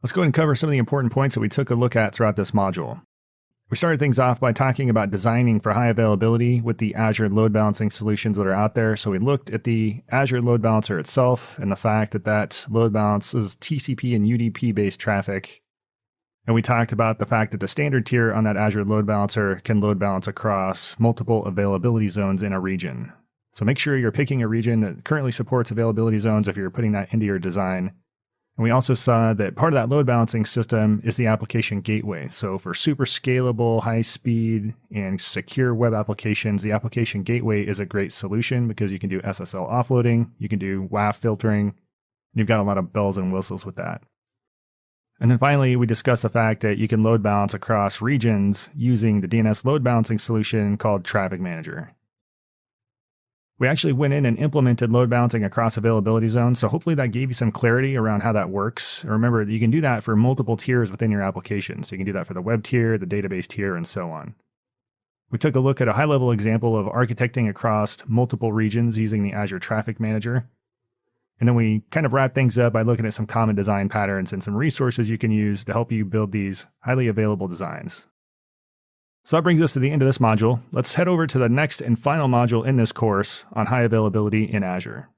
Let's go ahead and cover some of the important points that we took a look at throughout this module. We started things off by talking about designing for high availability with the Azure load balancing solutions that are out there. So we looked at the Azure load balancer itself and the fact that that load balances TCP and UDP based traffic. And we talked about the fact that the standard tier on that Azure load balancer can load balance across multiple availability zones in a region. So make sure you're picking a region that currently supports availability zones if you're putting that into your design. And we also saw that part of that load balancing system is the application gateway. So for super scalable, high speed, and secure web applications, the application gateway is a great solution because you can do SSL offloading, you can do WAF filtering, and you've got a lot of bells and whistles with that. And then finally, we discussed the fact that you can load balance across regions using the DNS load balancing solution called Traffic Manager. We actually went in and implemented load balancing across availability zones, so hopefully that gave you some clarity around how that works. Remember, you can do that for multiple tiers within your application. So you can do that for the web tier, the database tier, and so on. We took a look at a high-level example of architecting across multiple regions using the Azure Traffic Manager. And then we kind of wrapped things up by looking at some common design patterns and some resources you can use to help you build these highly available designs. So that brings us to the end of this module. Let's head over to the next and final module in this course on high availability in Azure.